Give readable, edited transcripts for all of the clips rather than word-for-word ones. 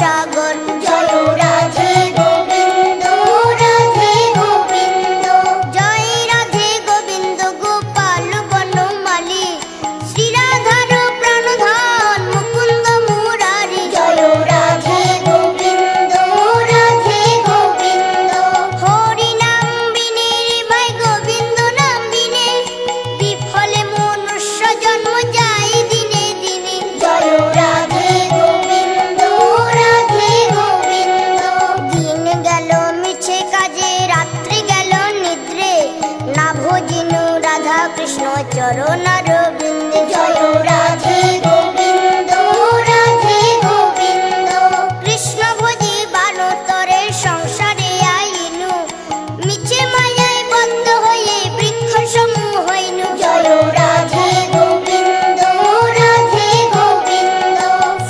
সাগর। জয় রাধে গোবিন্দ রাধে গোবিন্দ, জয় রাধে গোবিন্দ গোপাল বনমালী, শ্রীরাধার প্রাণধন মুকুন্দ মুরারি। জয় রাধে গোবিন্দ রাধে গোবিন্দ, হরি নাম বিনে রে ভাই গোবিন্দ নাম বিনে, বিফলে মনুষ্য জন্ম যায় দিনে দিনে। জয় রাধে গোবিন্দ রাধে গোবিন্দ, দিন গেল মিছে কাজে রাত্রি গেল নিদ্রে, না ভজিনু রাধা কৃষ্ণ চরণার বৃন্দে। জয় রাধে গোবিন্দ রাধে গোবিন্দ, কৃষ্ণ ভজি বানতরে সংসারে আইনু, মিছে মায়ায় বদ্ধ হয়ে বৃক্ষ সমূহ হইনু। জয় রাধে গোবিন্দ রাধে গোবিন্দ,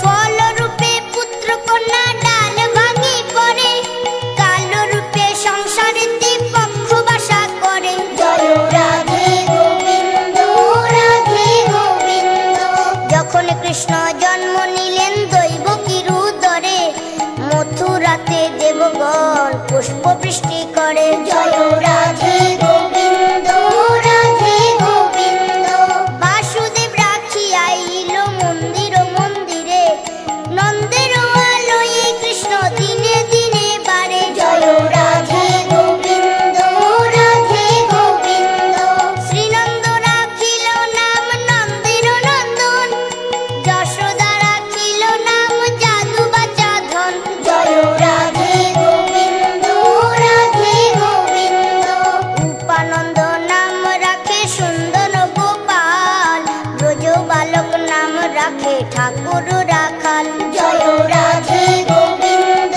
ফল রূপে পুত্র কন্যা ডাল ভাঙি পড়ে, কালো রূপে সংসারেতে পক্ষ বাসা করে। জয় রাধে গোবিন্দ রাধে গোবিন্দ, যখন কৃষ্ণ জন্ম নিলেন দৈবকীর উদরে, মথুরাতে দেবগণ পুষ্প বৃষ্টি করে। জয় রাধে গোবিন্দ রাধে গোবিন্দ, বাসুদেব রাখি আইল মন্দির মন্দিরে, নন্দের আলোয়ে কৃষ্ণ দিনে দিনে বাড়ে। জয় রাধে গোবিন্দ রাধে গোবিন্দ, শ্রীনন্দ রাখিল নাম নন্দের নন্দন, যশোদা রাখিল নাম যাদু বাচা ধন। জয় রাধে গোবিন্দ রাধে গোবিন্দ, উপানন্দ নাম রাখে সুন্দর গোপাল, ব্রজ বালক নাম রাখে ঠাকুর রাখাল। জয় রাধে গোবিন্দ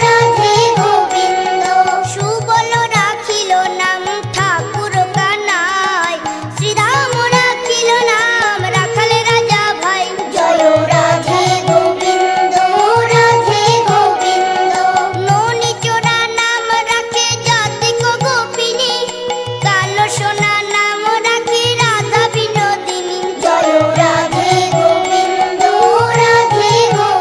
রাধে গোবিন্দ, সুবল রাখিল নাম ঠাকুর কানাই, শ্রীরাম রাখিল নাম রাখাল রাজা ভাই। জয় রাধে গোবিন্দ রাধে গোবিন্দ, ননি চোরা নাম রাখে জাতিক গোপিনী, কালো সোনা নাম রাখে রাধা বিনোদিনী। জয় রাধে গোবিন্দ রাধে গোবিন্দ,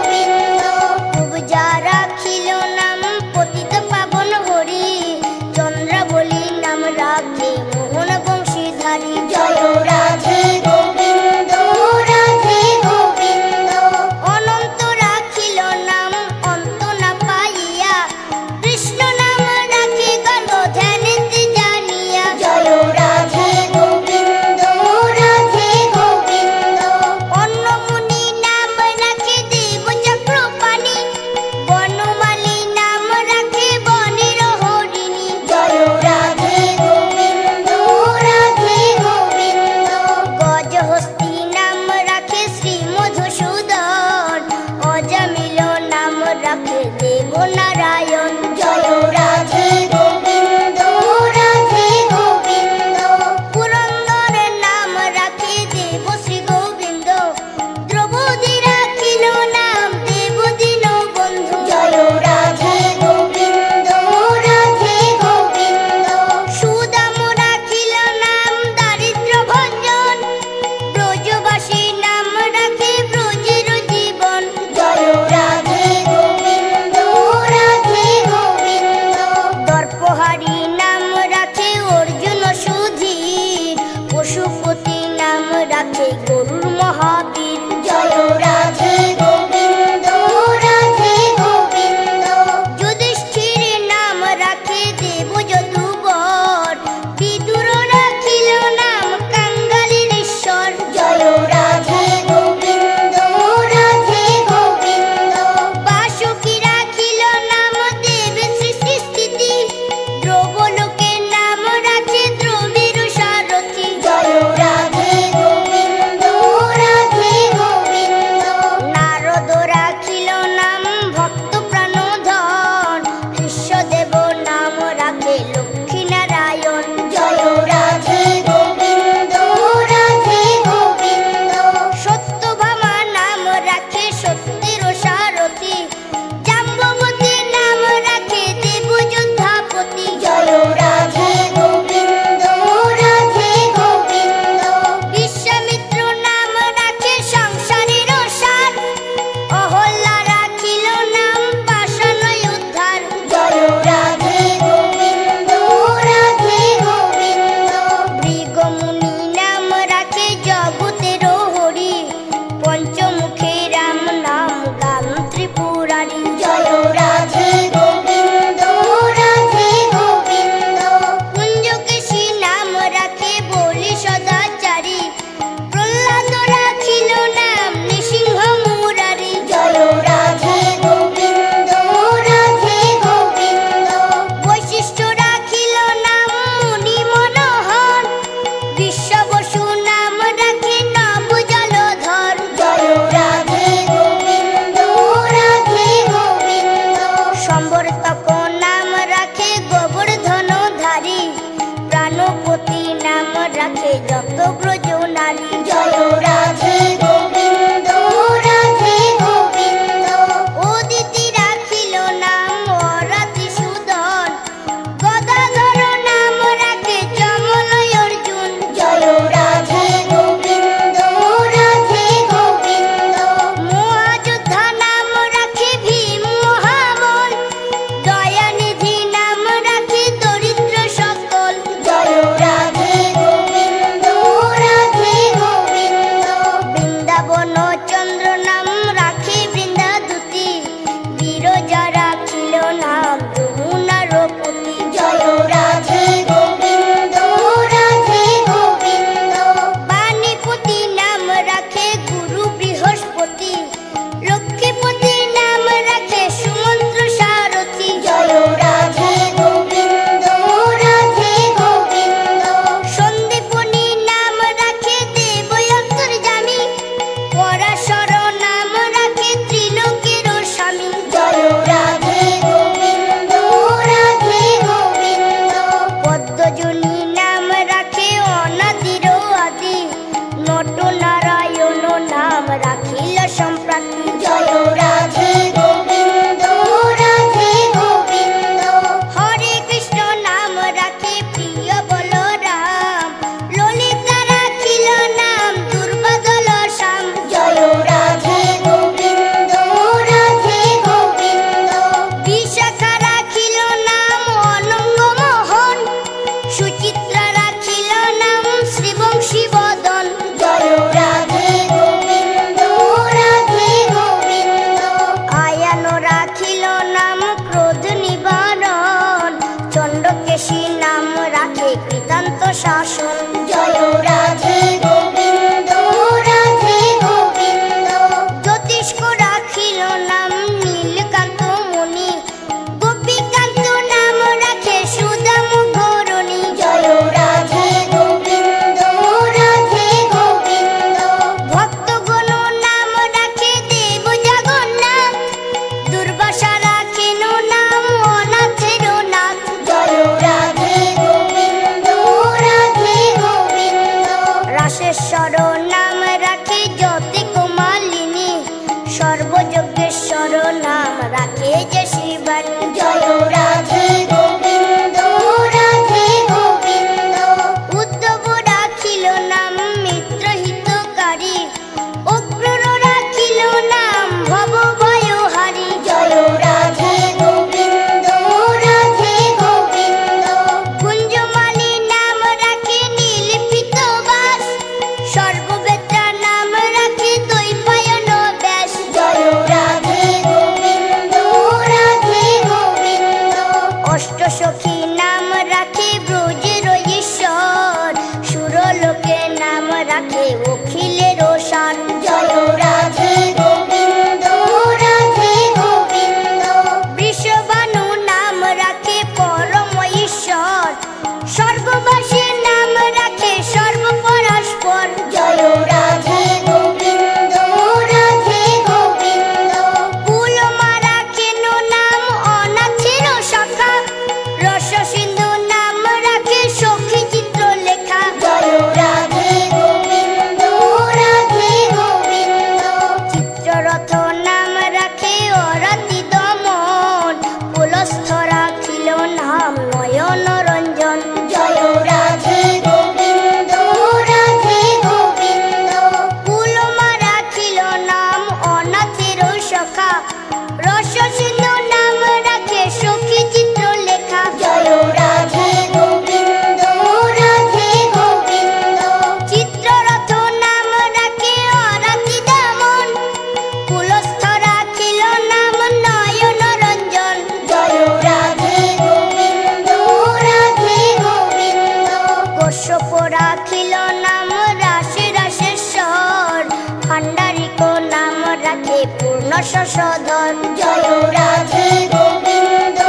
শশধর। জয় রাধে গোবিন্দ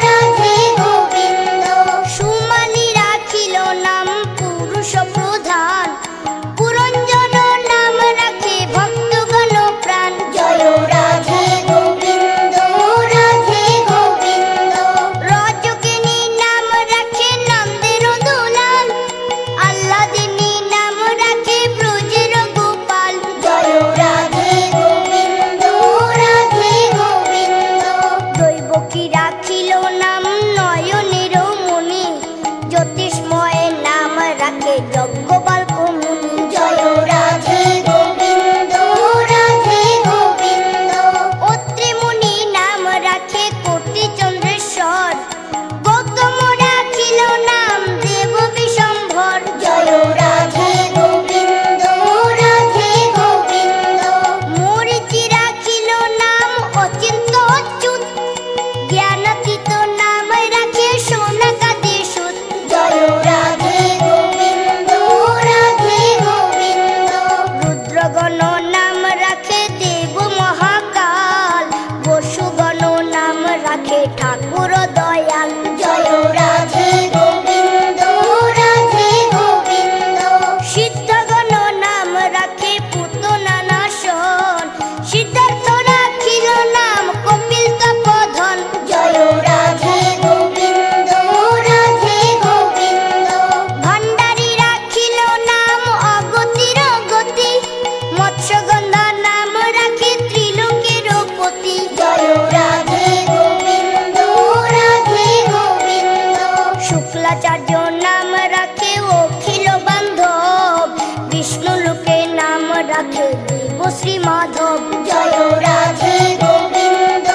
রাধে গোবিন্দ। সুমালি রাখিল নাম পুরুষ প্রধান, পুরঞ্জন নাম রাখে ভক্তগণ প্রাণ। জয় রাধে গোবিন্দ রাধে গোবিন্দ। রজকিনী নাম রাখে নন্দের দোলাল, আল্লাদিনী নাম রাখে ব্রজের গোপাল। জয় রাধে গোবিন্দ রাধে গোবিন্দ। দৈবকী রাখিল নাম নয়নের মণি, জ্যোতিষ্ময় নাম রাখে যজ্ঞবাল্ক মুনি। জয় রাধে গোবিন্দ রাধে গোবিন্দ। অত্রি মুনি নাম রাখে কোটি চন্দ্রেশ্বর, গৌতম রাখিল নাম দেব বিশম্ভর। জয় রাধে গোবিন্দ রাধে গোবিন্দ। মরিচি রাখিল নাম অচিন্ত অচ্যুত, জ্ঞানাতীত নাম রাখে সোনাকাদি সুত। জয় রাধে গোবিন্দ রাধে গোবিন্দ। রুদ্রগণ নাম রাখে দেব মহাকাল, বসুগণ নাম রাখে ঠাকুর দয়াল। জয় রাধে গোবিন্দ রাধে গোবিন্দ। সিদ্ধগণ নাম রাখে পুতনা নাশন, সিদ্ধার্থ রাখিল নাম কপিল তপোধন। জয় রাধে গোবিন্দ রাধে গোবিন্দ। ভান্ডারী রাখিল নাম অগতির গতি, মৎস্যগন্ধা নাম রাখে ত্রিলোকের পতি। জয় রাধে গোবিন্দ রাধে গোবিন্দ। শুক্লাচার্য নাম রাখে অখিল বান্ধব, বিষ্ণু লোকে নাম রাখে দেব শ্রী মাধব। জয় রাধে গোবিন্দ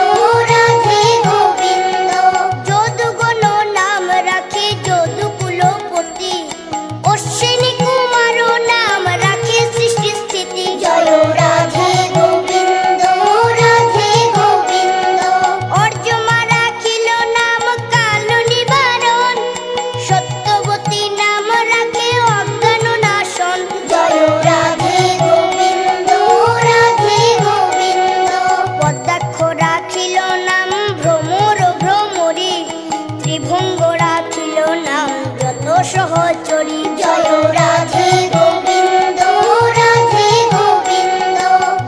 রাধে গোবিন্দ। যদুগণ নাম রাখে যদুকুলপতি, অশ্বিনী কুমার নাম রাখে সৃষ্টি স্থিতি। জয় রাধে গোবিন্দ রাধে গোবিন্দ। অর্যমা রাখিল নাম কাল নিবারণ, সত্যবতী নাম রাখে অজ্ঞান নাশন। জয় রাধে গোবিন্দ রাধে গোবিন্দ। পদ্মাক্ষ রাখিল নাম ভ্রমর ভ্রমরী, ত্রিভঙ্গ রাখিল নাম যত সহচরী। জয় রাধে গোবিন্দ রাধে গোবিন্দ।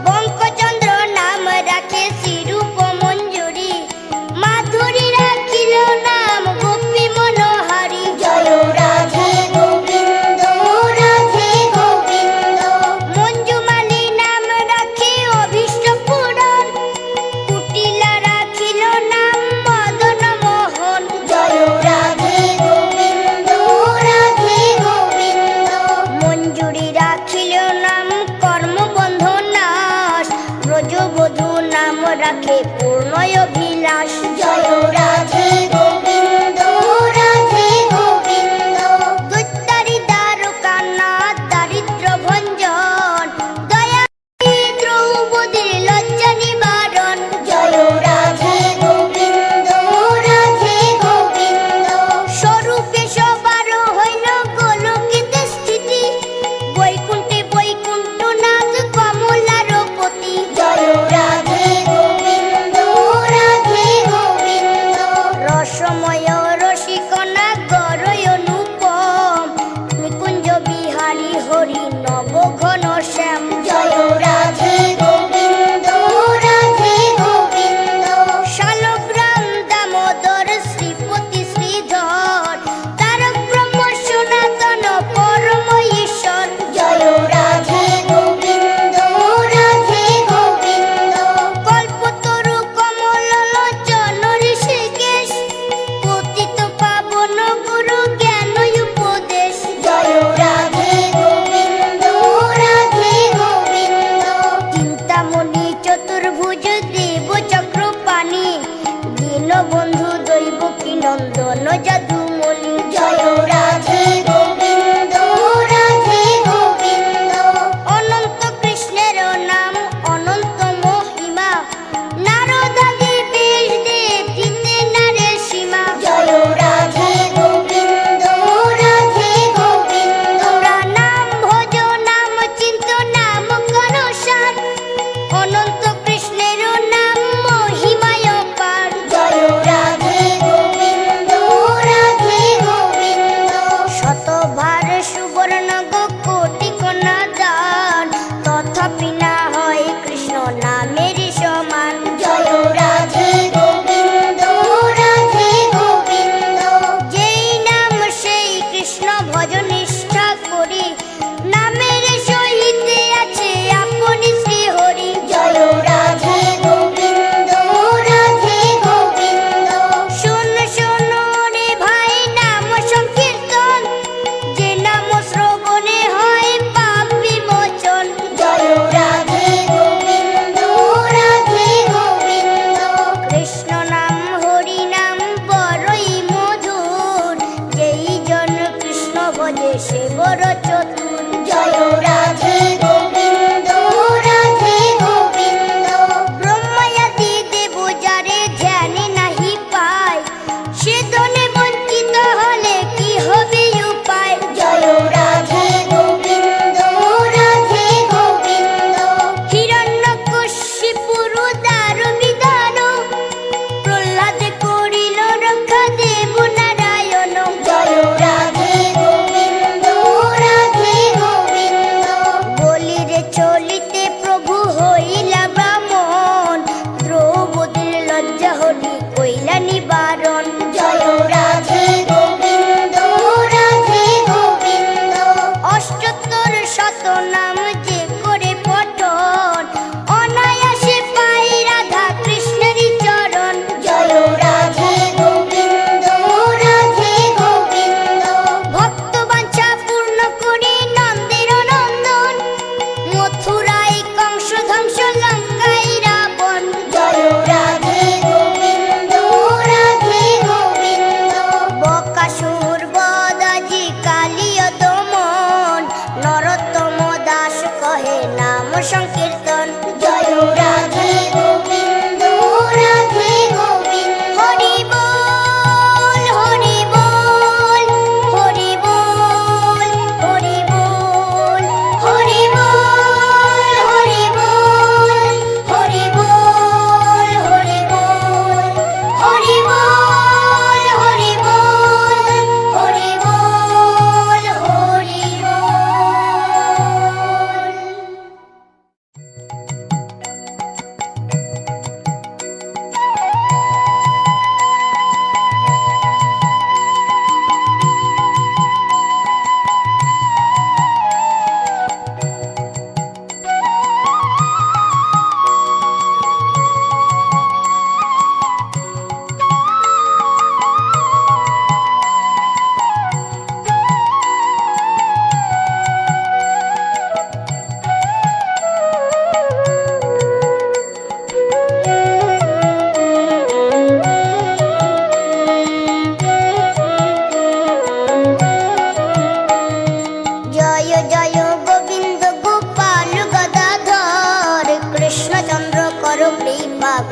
বঙ্কচন্দ্র নাম রাখে শ্রীরূপ মঞ্জুরি, মাধুরী রাখিল নাম গোপী মনোহারী। জয় রাধে গোবিন্দ রাধে গোবিন্দ। মঞ্জুমালী নাম রাখে অভীষ্ট পূরণ, কুটিলা রাখিল নাম মদন মোহন। জয় রাধে গোবিন্দ রাধে গোবিন্দ। মঞ্জুরি রাখিল নাম কর্মবন্ধ নাশ, ব্রজবধূ নাম রাখে পূর্ণয় অভিলাষ। জয় রাধে গোবিন্দ রাধে গোবিন্দ। দৈত্যারি দ্বারকানাথ দারিদ্র ভঞ্জন, দয়া দ্রৌপদীর লজ্জা নিবারণ। জয় রাধে গোবিন্দ রাধে গোবিন্দ। স্বরূপে সবার হইল গোলকেতে স্থিতি, বৈকুণ্ঠে বৈকুণ্ঠনাথ কমলার পতি। জয় রাধে গোবিন্দ রাধে গোবিন্দ।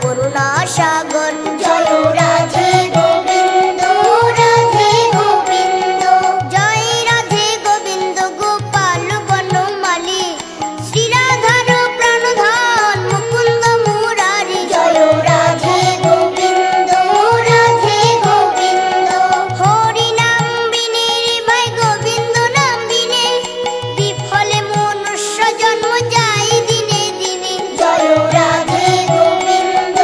করুণা সাগর। জয় রাধে গোবিন্দ রাধে গোবিন্দ, জয় রাধে গোবিন্দ গোপাল বনমালী, শ্রীরাধার প্রাণধন মুকুন্দ মুরারি। জয় রাধে গোবিন্দ রাধে গোবিন্দ, হরি নাম বিনে ভাই গোবিন্দ নাম বিনে, বিফলে মনুষ্য জন্ম যায় দিনে দিনে। জয় রাধে গোবিন্দ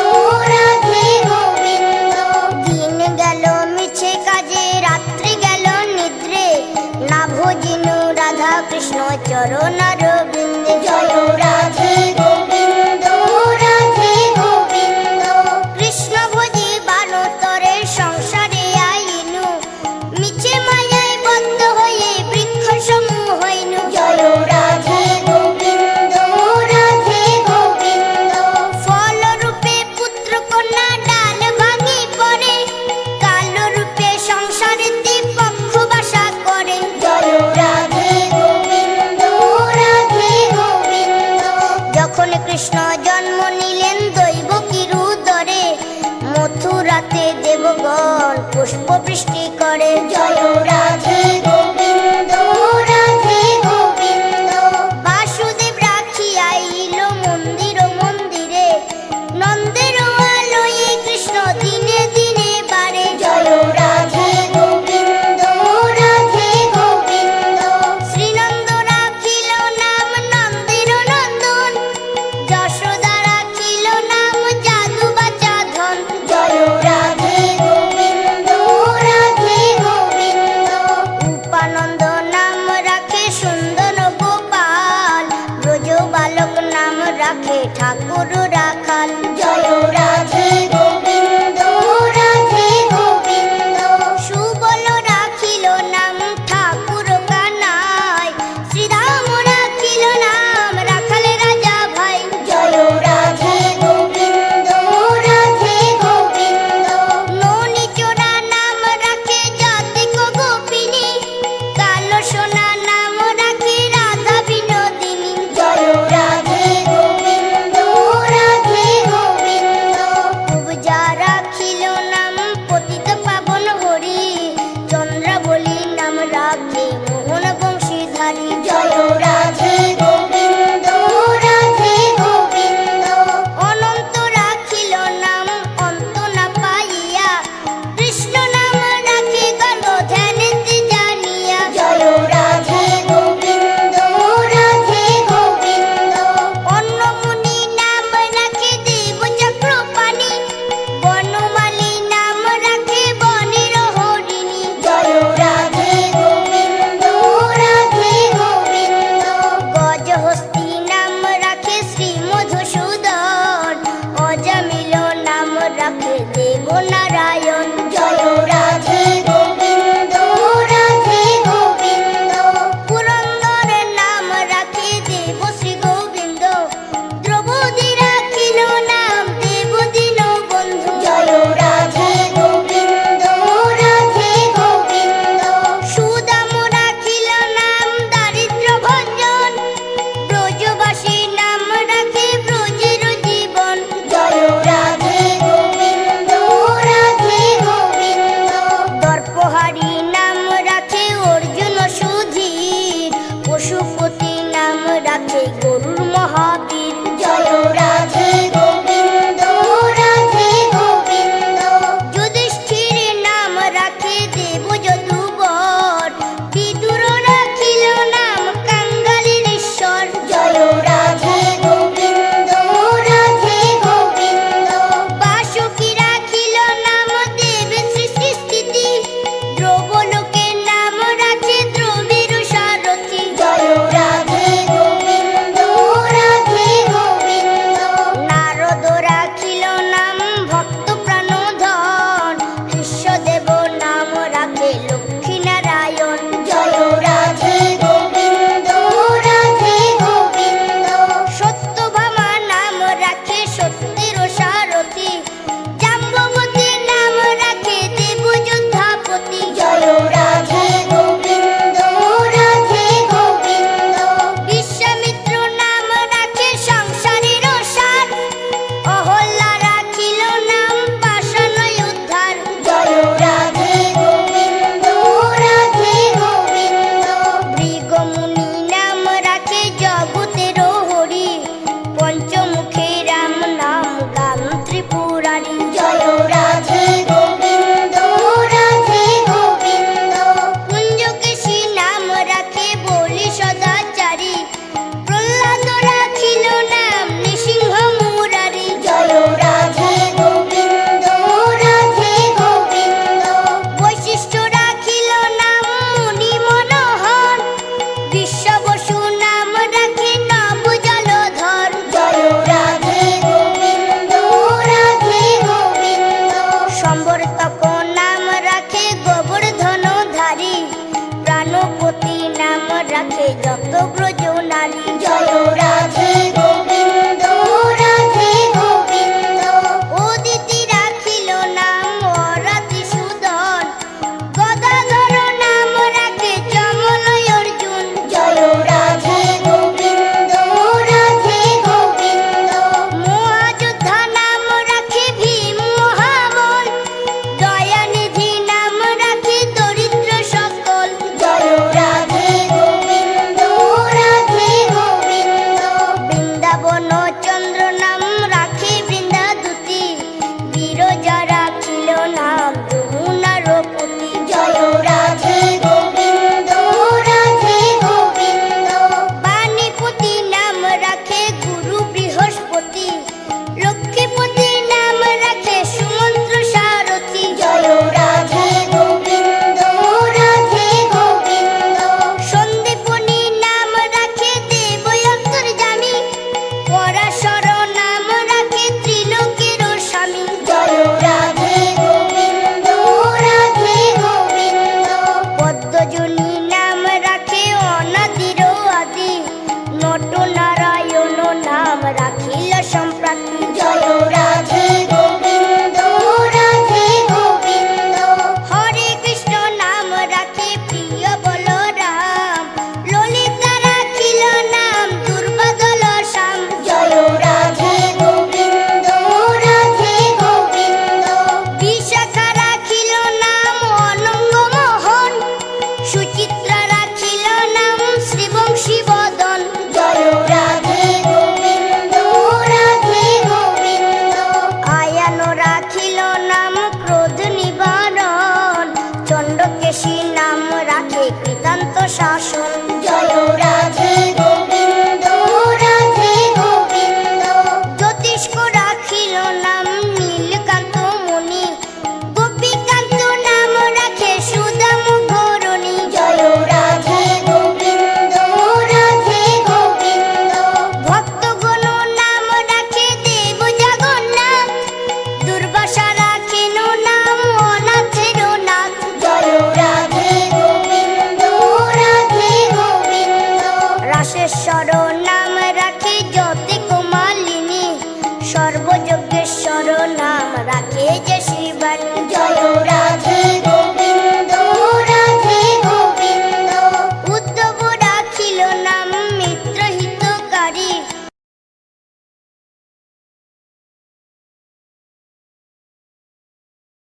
রাধে গোবিন্দ, দিন গেল মিছে কাজে রাত্রি গেল নিদ্রে, না ভজিনু রাধা কৃষ্ণ চরণার বৃন্দে। জয় রাধে গোবিন্দ রাধে গোবিন্দ, কৃষ্ণ ভজি বানতরে সংসারে আইনু, মিছে মায়ায় বদ্ধ হয়ে বৃক্ষ সমূহ হইনু। জয় রাধে গোবিন্দ রাধে গোবিন্দ, ফল রূপে পুত্র কন্যা ডাল ভাঙি পড়ে, কাল রূপে সংসারেতে পক্ষ বাসা করে। জয় রাধে গোবিন্দ রাধে গোবিন্দ, যখন কৃষ্ণ জন্ম নিলেন দৈবকীর উদরে, মথুরাতে দেবগণ পুষ্প বৃষ্টি করে। জয় রাধে গোবিন্দ রাধে গোবিন্দ, বাসুদেব রাখি আইল মন্দির মন্দিরে, নন্দের আলোয়ে কৃষ্ণ দিনে দিনে বাড়ে। জয় রাধে গোবিন্দ রাধে গোবিন্দ, শ্রীনন্দ রাখিল নাম নন্দের নন্দন, যশোদা রাখিল নাম জাদু বাচা ধন। জয় রাধে গোবিন্দ রাধে গোবিন্দ, উপানন্দ নাম রাখে সুন্দর গোপাল, ব্রজ বালক নাম রাখে ঠাকুর রাখাল।